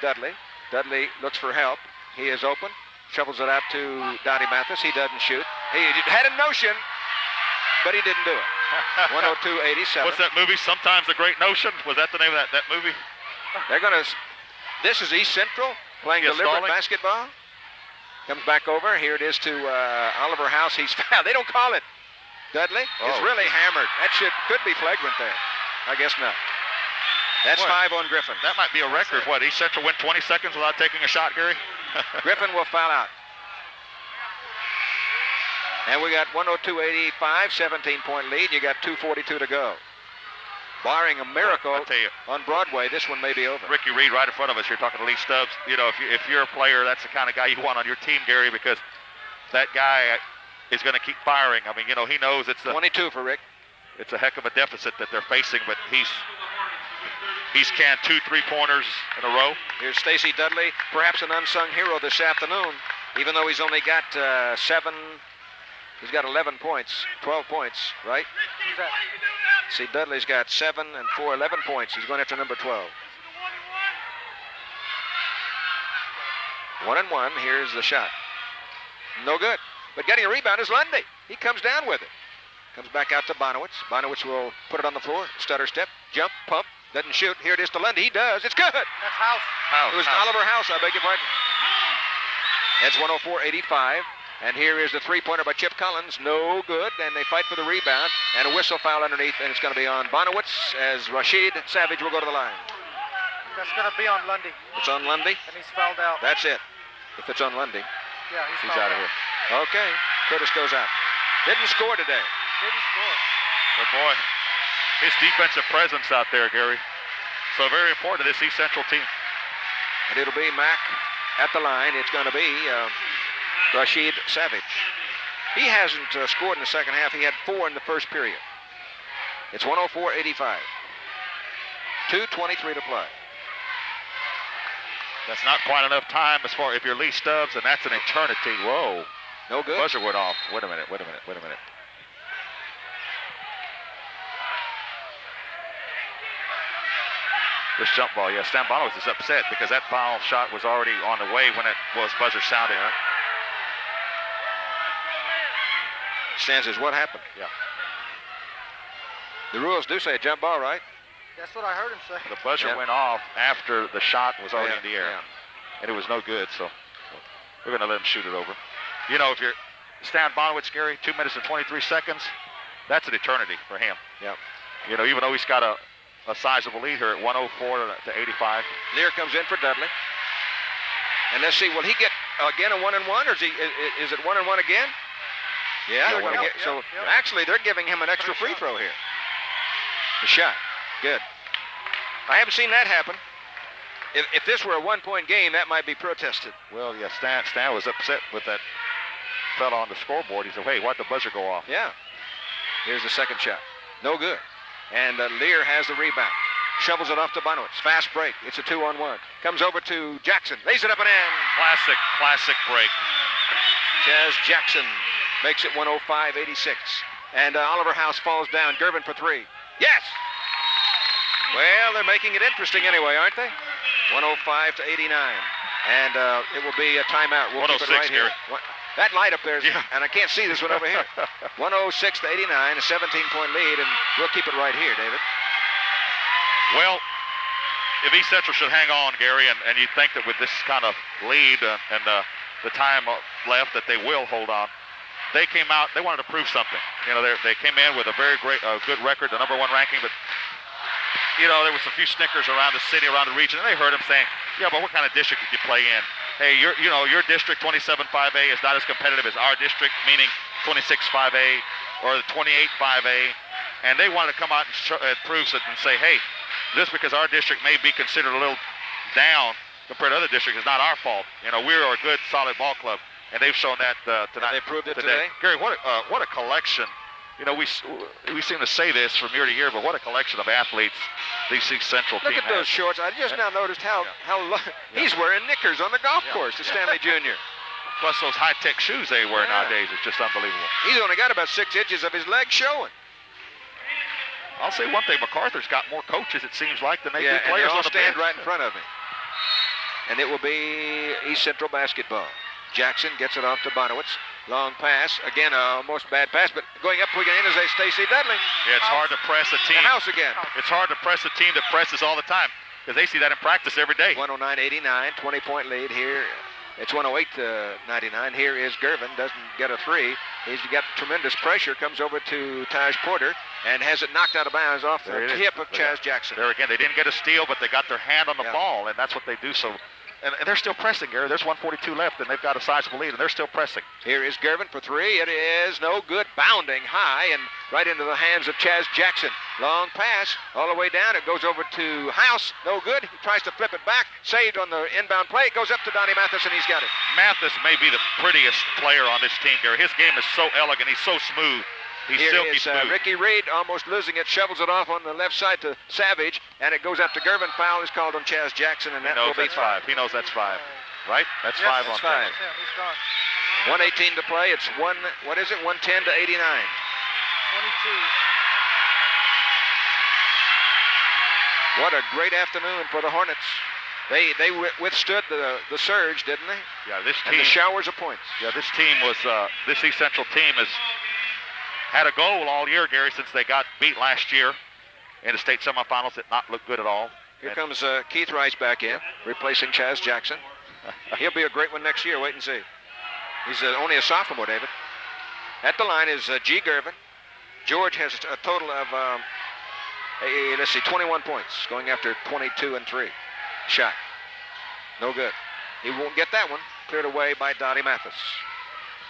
Dudley. Dudley looks for help. He is open. Shovels it out to Donnie Mathis. He doesn't shoot. He had a notion, but he didn't do it. 102-87. What's that movie? Sometimes a Great Notion? Was that the name of that movie? They're going to... This is East Central playing deliberate basketball. Comes back over. Here it is to Oliver House. He's fouled. They don't call it. Dudley is really hammered. That could be flagrant there. I guess not. That's 5 on Griffin. That might be a record. What, East Central went 20 seconds without taking a shot, Gary? Griffin will foul out. And we got 102-85, 17-point lead. You got 2:42 to go. Barring a miracle on Broadway, this one may be over. Ricky Reed right in front of us. You're talking to Lee Stubbs. You know, if you're a player, that's the kind of guy you want on your team, Gary, because that guy is going to keep firing. I mean, you know, he knows it's 22 for Rick. It's a heck of a deficit that they're facing, but he's canned 2 3-pointers in a row. Here's Stacey Dudley, perhaps an unsung hero this afternoon, even though he's only got 7. He's got 11 points, 12 points, right? Who's that? See, Dudley's got 7 and 4, 11 points. He's going after number 12. 1-1. Here's the shot. No good. But getting a rebound is Lundy. He comes down with it. Comes back out to Bonowitz. Bonowitz will put it on the floor. Stutter step, jump, pump. Doesn't shoot. Here it is to Lundy. He does. It's good. That's House. It was Oliver House, I beg your pardon. That's 104-85. And here is the 3-pointer by Chip Collins. No good. And they fight for the rebound. And a whistle foul underneath. And it's going to be on Bonowitz as Rashid Savage will go to the line. That's going to be on Lundy. It's on Lundy. And he's fouled out. That's it. If it's on Lundy. Yeah, he's out of here. Okay. Curtis goes out. Didn't score today. Didn't score. But boy, his defensive presence out there, Gary. So very important to this East Central team. And it'll be Mac at the line. It's going to be Rashid Savage. He hasn't scored in the second half. He had 4 in the first period. It's 104-85. 2:23 to play. That's not quite enough time as far if you're Lee Stubbs, and that's an eternity. Whoa. No good. Buzzer went off. Wait a minute. This jump ball, yeah, Stan Bonowitz is upset because that foul shot was already on the way when it was buzzer sounding. Stan says, what happened? Yeah. The rules do say a jump ball, right? That's what I heard him say. The buzzer went off after the shot was already in the air. Yeah. And it was no good, so we're going to let him shoot it over. You know, if you're Stan Bonowitz, Gary, 2 minutes and 23 seconds, that's an eternity for him. Yep. You know, even though he's got a sizable lead here at 104-85. Lear comes in for Dudley. And let's see, will he get again a 1-and-1, or is it 1-and-1 again? Yeah, they're going to get, so actually they're giving him an extra free throw here. The shot, good. I haven't seen that happen. If this were a 1-point game, that might be protested. Well, yeah, Stan was upset with that fell on the scoreboard. He said, hey, why'd the buzzer go off? Yeah. Here's the second shot. No good. And Lear has the rebound. Shovels it off to Bonowitz. Fast break. It's a 2-on-1. Comes over to Jackson. Lays it up and in. Classic break. Chaz Jackson makes it 105-86. And Oliver House falls down. Gervin for 3. Yes! Well, they're making it interesting anyway, aren't they? 105-89. And it will be a timeout. We'll keep it right here. That light up there, and I can't see this one over here. 106-89, a 17-point lead, and we'll keep it right here, David. Well, if East Central should hang on, Gary, and you think that with this kind of lead and the time left that they will hold on, they came out, they wanted to prove something. You know, they came in with a very good record, the #1 ranking, but you know, there was a few snickers around the city, around the region, and they heard him saying, yeah, but what kind of district did you play in? Hey, your district 27-5A is not as competitive as our district, meaning 26-5A or the 28-5A. And they wanted to come out and prove it and say, hey, just because our district may be considered a little down compared to other districts is not our fault. You know, we're a good, solid ball club. And they've shown that tonight. And they proved it today. Gary, what a collection. You know, we seem to say this from year to year, but what a collection of athletes these East Central team has. Look at those shorts. I just now noticed how he's wearing knickers on the golf course, the Stanley Jr. Plus those high-tech shoes they wear nowadays is just unbelievable. He's only got about 6 inches of his leg showing. I'll say one thing, MacArthur's got more coaches, it seems like, than they do players and they all on the stand bench. right in front of him. And it will be East Central basketball. Jackson gets it off to Bonowitz. Long pass. Again, almost bad pass, but going up quick in is a Stacy Dudley. Yeah, it's hard to press a team. The house again. It's hard to press a team that presses all the time because they see that in practice every day. 109-89, 20-point lead here. It's 108-99. Here is Gervin. Doesn't get a 3. He's got tremendous pressure. Comes over to Taj Porter and has it knocked out of bounds off the hip of Chaz Jackson. There again, they didn't get a steal, but they got their hand on the ball, and that's what they do. So. And they're still pressing, Gary. There's 142 left, and they've got a sizable lead, and they're still pressing. Here is Gervin for 3. It is no good. Bounding high and right into the hands of Chaz Jackson. Long pass all the way down. It goes over to House. No good. He tries to flip it back. Saved on the inbound play. It goes up to Donnie Mathis, and he's got it. Mathis may be the prettiest player on this team, Gary. His game is so elegant. He's so smooth. He's silky smooth. Ricky Reed almost losing it, shovels it off on the left side to Savage, and it goes up to Gervin. Foul is called on Chaz Jackson, and that will be 5. He knows that's 5, right? That's 5 on 5. Yeah, he's gone. 1:18 to play. It's 110-89. 22. What a great afternoon for the Hornets. They withstood the surge, didn't they? Yeah, this team. And the showers of points. Yeah, this team was this East Central team has had a goal all year, Gary, since they got beat last year in the state semifinals. Did not look good at all. Here comes Keith Rice back in, replacing Chaz Jackson. He'll be a great one next year. Wait and see. He's only a sophomore, David. At the line is G. Gervin. George has a total of, 21 points, going after 22 and 3. Shot. No good. He won't get that one. Cleared away by Dottie Mathis.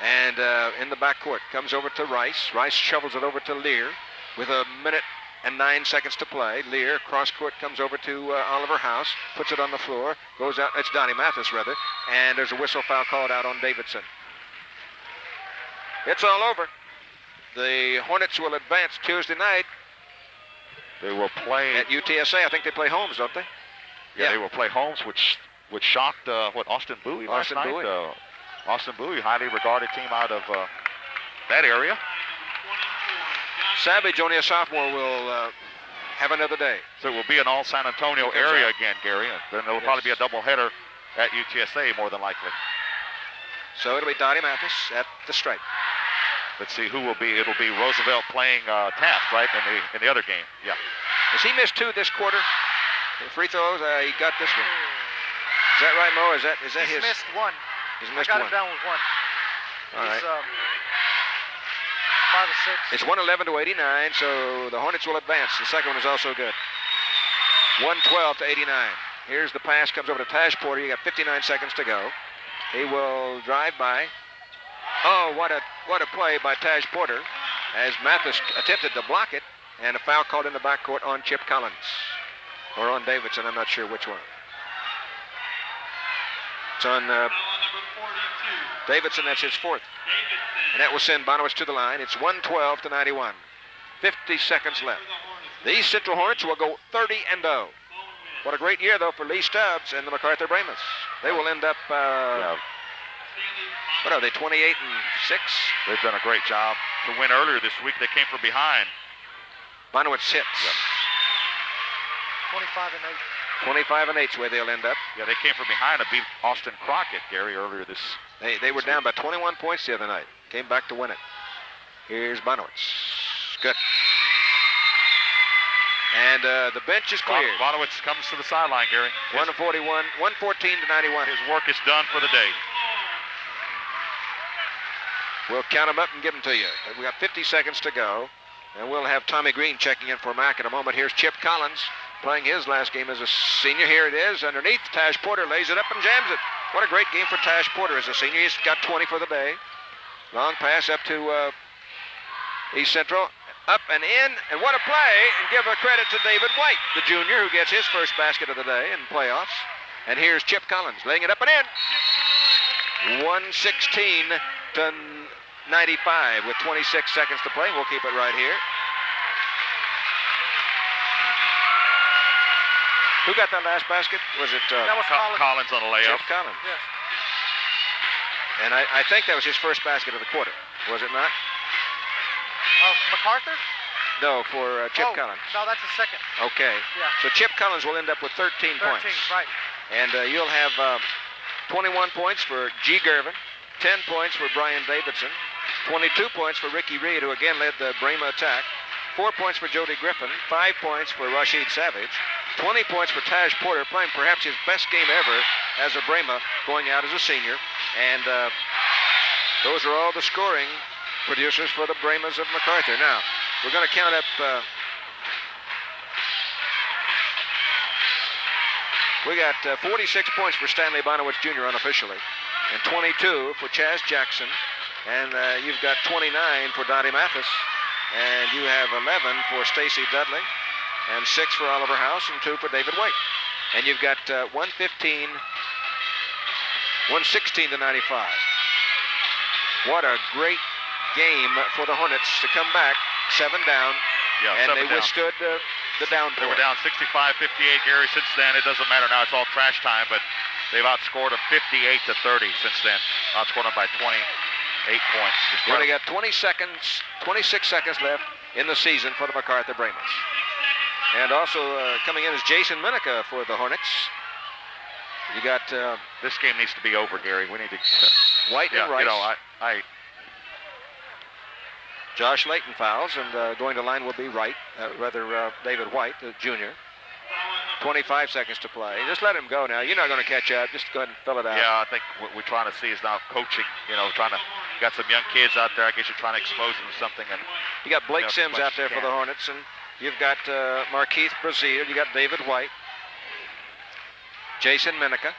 And in the backcourt, comes over to Rice. Rice shovels it over to Lear with 1:09 to play. Lear, cross court, comes over to Oliver House, puts it on the floor, goes out. It's Donnie Mathis, rather. And there's a whistle foul called out on Davidson. It's all over. The Hornets will advance Tuesday night. They will play at UTSA. I think they play Holmes, don't they? Yeah, they will play Holmes, which shocked Austin Bowie last night. Austin Bowie, highly regarded team out of that area. Savage, only a sophomore, will have another day. So it will be an all San Antonio area again, Gary. And then there will probably be a doubleheader at UTSA more than likely. So it'll be Dottie Mathis at the stripe. Let's see who will be. It'll be Roosevelt playing Taft, right, in the other game. Yeah. Has he missed 2 this quarter? The free throws, he got this one. Is that right, Mo? Is that his? He's missed 1. He's missed I got 1. him down with 1. All right. He's 5 or 6. It's 111 to 89, so the Hornets will advance. The second one is also good. 112 to 89. Here's the pass, comes over to Taj Porter. You got 59 seconds to go. He will drive by. Oh, what a play by Taj Porter as Mathis attempted to block it, and a foul called in the backcourt on Chip Collins. Or on Davidson, I'm not sure which one. It's on Davidson, that's his 4th. And that will send Bonowitz to the line. It's 112 to 91. 50 seconds left. The East Central Hornets will go 30-0. What a great year, though, for Lee Stubbs and the MacArthur Brahmas. They will end up, what are they, 28-6? They've done a great job. To win earlier this week, they came from behind. Bonowitz hits. Yep. 25-8. 25-8 is where they'll end up. Yeah, they came from behind and beat Austin Crockett, Gary, earlier this. They were down by 21 points the other night. Came back to win it. Here's Bonowitz. Good. And the bench is cleared. Bonowitz comes to the sideline, Gary. 114 to 91. His work is done for the day. We'll count them up and give them to you. We got 50 seconds to go, and we'll have Tommy Green checking in for Mac in a moment. Here's Chip Collins playing his last game as a senior. Here it is underneath. Taj Porter lays it up and jams it. What a great game for Taj Porter as a senior. He's got 20 for the day. Long pass up to East Central. Up and in, and what a play, and give a credit to David White, the junior, who gets his first basket of the day in playoffs. And here's Chip Collins laying it up and in. 116 to 95 with 26 seconds to play. We'll keep it right here. Who got that last basket? Was it that was Collins on a layup? Chip Collins. Yes. And I think that was his first basket of the quarter, was it not? MacArthur? No, for Chip Collins. No, that's the second. Okay. Yeah. So Chip Collins will end up with 13 points. 13, right. And you'll have 21 points for G. Gervin, 10 points for Brian Davidson, 22 points for Ricky Reed, who again led the Brahma attack, 4 points for Jody Griffin, 5 points for Rashid Savage, 20 points for Taj Porter, playing perhaps his best game ever as a Brahma, going out as a senior. And those are all the scoring producers for the Brahmas of MacArthur. Now, we're going to count up. We got 46 points for Stanley Bonowitz Jr. unofficially, and 22 for Chaz Jackson, and you've got 29 for Dottie Mathis, and you have 11 for Stacy Dudley, and 6 for Oliver House, and 2 for David White. And you've got 116 to 95. What a great game for the Hornets to come back 7 down, and they withstood the downpour. They were down 65-58, Gary. Since then, it doesn't matter now. It's all trash time, but they've outscored them 58-30 since then. Outscored them by 28 points. Well, they got 26 seconds left in the season for the MacArthur Brahmas. And also coming in is Jason Minica for the Hornets. You got this game needs to be over, Gary. We need to White and Rice. You know, I Josh Layton fouls, and going to line will be Wright, David White, the junior. 25 seconds to play. Just let him go now. You're not going to catch up. Just go ahead and fill it out. Yeah, I think what we're trying to see is now coaching. You know, got some young kids out there. I guess you're trying to expose them to something. And you got Blake Sims out there for the Hornets, and you've got Markeith Brazil. You got David White, Jason Minica,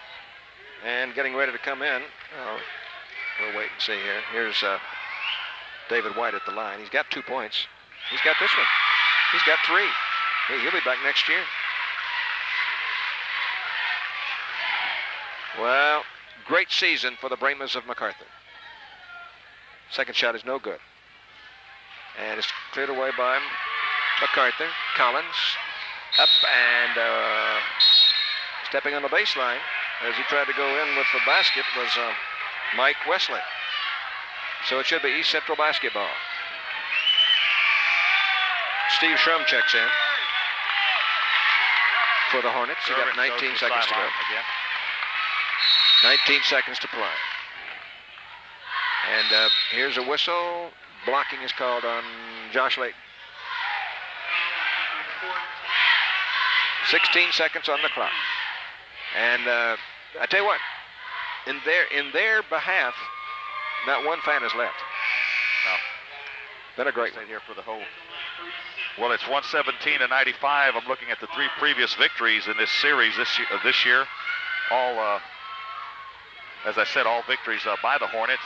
and getting ready to come in. We'll wait and see here. Here's David White at the line. He's got 2 points. He's got this one. He's got 3. He'll be back next year. Well, great season for the Brahmas of MacArthur. Second shot is no good. And it's cleared away by MacArthur. Collins up and stepping on the baseline as he tried to go in with the basket was Mike Wesley. So it should be East Central basketball. Steve Shrum checks in for the Hornets. You got 19 seconds to go. 19 seconds to play. And here's a whistle. Blocking is called on Josh Layton. 16 seconds on the clock. And I tell you what, in their behalf, not one fan has left. No. Been a great one here for the whole. Well, it's 117-95. I'm looking at the 3 previous victories in this series this year. All, as I said, all victories by the Hornets.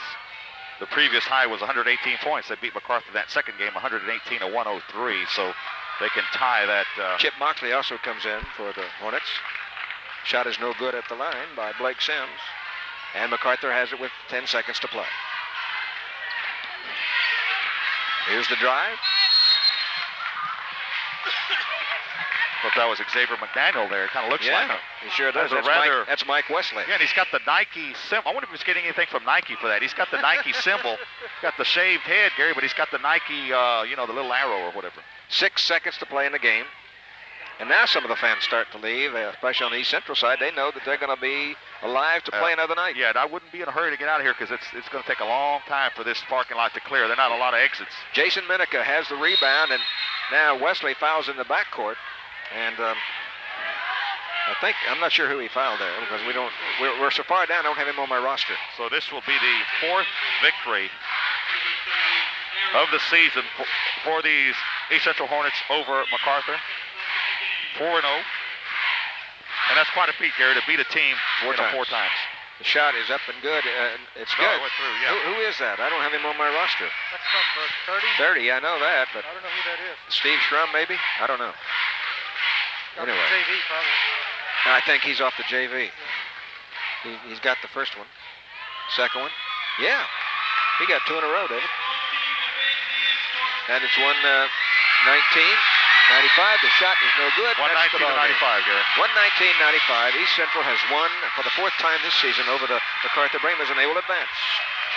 The previous high was 118 points. They beat MacArthur that second game, 118-103. So they can tie that. Chip Moxley also comes in for the Hornets. Shot is no good at the line by Blake Sims. And MacArthur has it with 10 seconds to play. Here's the drive. Thought that was Xavier McDaniel there. It kind of looks like him. He sure does. That's Mike Wesley. Yeah, and he's got the Nike symbol. I wonder if he's getting anything from Nike for that. He's got the Nike symbol. Got the shaved head, Gary, but he's got the Nike, the little arrow or whatever. 6 seconds to play in the game. And now some of the fans start to leave, especially on the East Central side. They know that they're going to be alive to play another night. Yeah, and I wouldn't be in a hurry to get out of here because it's going to take a long time for this parking lot to clear. There are not a lot of exits. Jason Minica has the rebound, and now Wesley fouls in the backcourt. And I'm not sure who he fouled there because we're so far down, I don't have him on my roster. So this will be the 4th victory of the season for these East Central Hornets over MacArthur. 4-0. And that's quite a feat, Gary, to beat a team four times. The shot is up and good. It's good. It went through, yeah. Who is that? I don't have him on my roster. That's number 30, 30. I know that, but I don't know who that is. Steve Shrum, maybe? I don't know. Anyway. JV, probably. I think he's off the JV. He's got the first one. Second one. Yeah. He got 2 in a row, David. And it's 119-95. The shot is no good. 119-95, Gary. 119-95. East Central has won for the 4th time this season over the MacArthur Brahmas, and they will advance.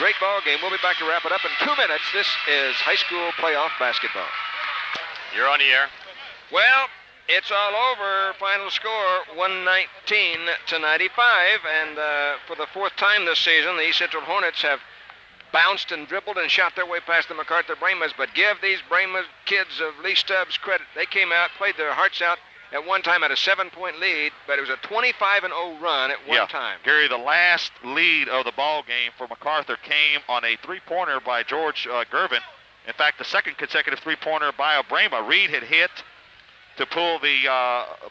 Great ball game. We'll be back to wrap it up in 2 minutes. This is high school playoff basketball. You're on the air. Well, it's all over. Final score 119-95, and for the 4th time this season, the East Central Hornets have bounced and dribbled and shot their way past the MacArthur Brahmas, but give these Brahmas kids of Lee Stubbs credit. They came out, played their hearts out at one time at a 7-point lead, but it was a 25-0 run at one time. Gary, the last lead of the ball game for MacArthur came on a 3-pointer by George Gervin. In fact, the second consecutive 3-pointer by a Brahma. Reed had hit to pull the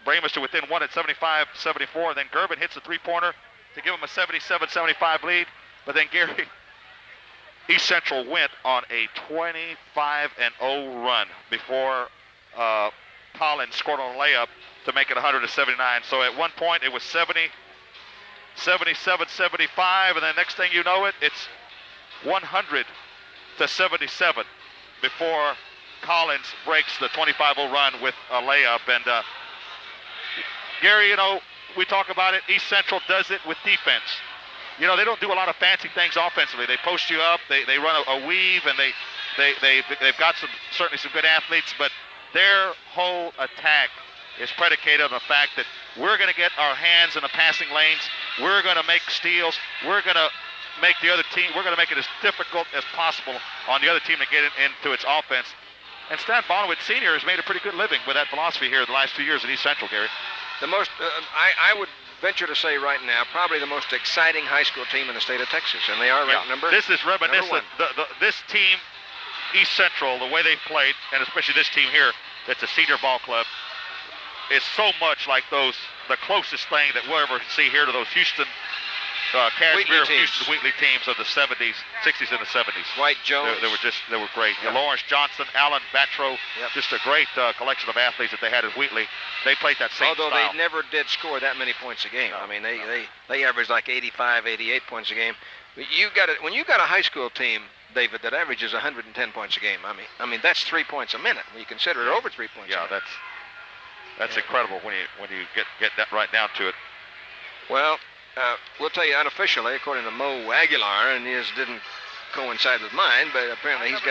Brahmas to within 1 at 75-74. Then Gervin hits a 3-pointer to give them a 77-75 lead. But then Gary, East Central went on a 25-0 run before Collins scored on a layup to make it 100-79. So at one point it was 77-75, and then next thing you know it's 100-77 before Collins breaks the 25-0 run with a layup. And Gary, we talk about it. East Central does it with defense. They don't do a lot of fancy things offensively. They post you up, they run a weave, and they've got certainly some good athletes, but their whole attack is predicated on the fact that we're going to get our hands in the passing lanes, we're going to make steals, we're going to make the other team, we're going to make it as difficult as possible on the other team to get into its offense. And Stan Bonowitz Sr. has made a pretty good living with that philosophy here the last few years at East Central, Gary. The most, I would venture to say right now, probably the most exciting high school team in the state of Texas, and they are ranked number. This is reminiscent. This team, East Central, the way they've played, and especially this team here, that's a senior ball club, is so much like the closest thing that we'll ever see here to those Houston, Cashmere, Houston Wheatley teams of the 70s, 60s, and the 70s. Dwight Jones. They were great. Yeah. Lawrence Johnson, Alan Batro, just a great collection of athletes that they had at Wheatley. They played that same style. Although they never did score that many points a game. No, I mean, they averaged like 85, 88 points a game. But when you got a high school team David, that averages 110 points a game. I mean that's 3 points a minute when you consider it over 3 points. Yeah, a minute. that's incredible when you get that right down to it. Well, we'll tell you unofficially, according to Mo Aguilar, and his didn't coincide with mine, but apparently he's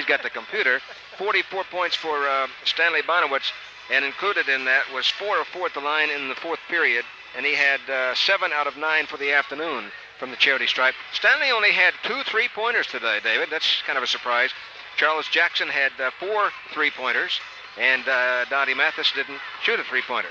got the computer. 44 points for Stanley Bonowitz, and included in that was 4 of 4 at the line in the fourth period, and he had 7 out of 9 for the afternoon from the charity stripe. Stanley only had 2 3-pointers today, David. That's kind of a surprise. Charles Jackson had 4 3-pointers, and Dottie Mathis didn't shoot a 3-pointer.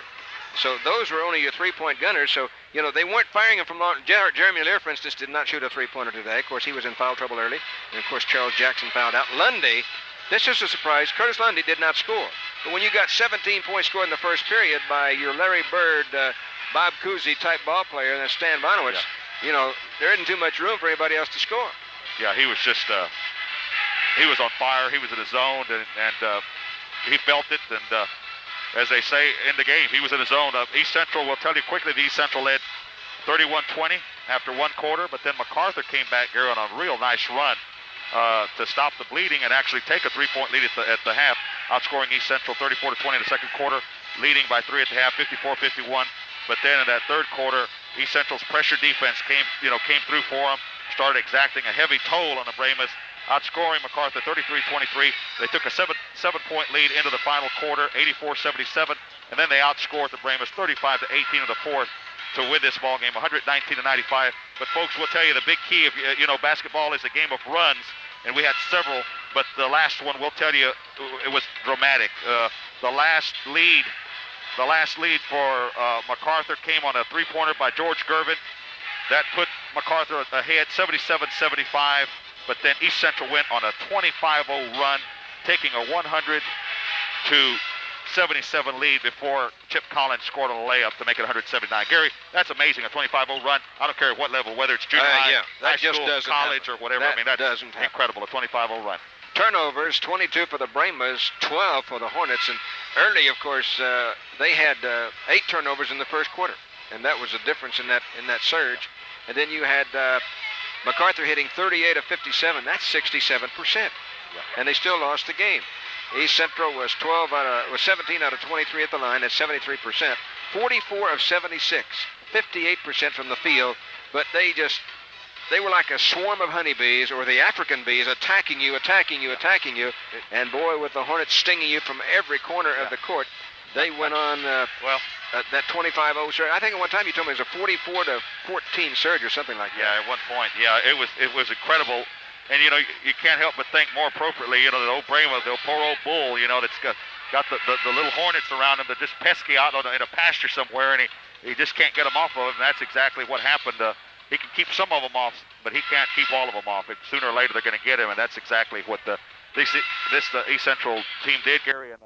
So those were only your 3-point gunners. So, you know, they weren't firing them from long. Jeremy Lear, for instance, did not shoot a 3-pointer today. Of course, he was in foul trouble early. And, of course, Charles Jackson fouled out. Lundy, this is a surprise. Curtis Lundy did not score. But when you got 17 points scored in the first period by your Larry Bird, Bob Cousy type ball player, and then Stan Bonowitz, you know, there isn't too much room for anybody else to score. Yeah, he was just, he was on fire. He was in his zone, and he felt it. And as they say in the game, he was in his zone. East Central, will tell you quickly, the East Central led 31-20 after one quarter, but then MacArthur came back here on a real nice run to stop the bleeding and actually take a 3-point lead at the half, outscoring East Central 34-20 in the second quarter, leading by 3 at the half, 54-51. But then in that third quarter, East Central's pressure defense came through for them, started exacting a heavy toll on the Brahmas, outscoring MacArthur 33-23. They took a 7-point lead into the final quarter, 84-77, and then they outscored the Brahmas 35-18 in the fourth to win this ball game, 119-95. But folks, we'll tell you the big key. If you know, basketball is a game of runs, and we had several. But the last one, we'll tell you, it was dramatic. The last lead for MacArthur came on a 3-pointer by George Gervin. That put MacArthur ahead, 77-75. But then East Central went on a 25-0 run, taking a 100-77 lead before Chip Collins scored on a layup to make it 179. Gary, that's amazing, a 25-0 run. I don't care at what level, whether it's junior high, high school, college, or whatever. I mean, that's incredible, a 25-0 run. Turnovers, 22 for the Brahmas, 12 for the Hornets. And early, of course, they had 8 turnovers in the first quarter, and that was the difference in that surge. And then you had MacArthur hitting 38 of 57. That's 67%. Yeah. And they still lost the game. East Central was 17 out of 23 at the line. That's 73%. 44 of 76. 58% from the field. But they were like a swarm of honeybees, or the African bees, attacking you. And boy, with the Hornets stinging you from every corner of the court, they went on that 25-0 surge. I think at one time you told me it was a 44-14 surge or something like that. Yeah, at one point. Yeah, it was incredible. And, you know, you can't help but think more appropriately, you know, the old Brahma, the poor old bull, you know, that's got the little hornets around him that just pesky out in a pasture somewhere, and he just can't get them off of him. And that's exactly what happened. He can keep some of them off, but he can't keep all of them off. And sooner or later they're going to get him, and that's exactly what the East Central team did, Gary. And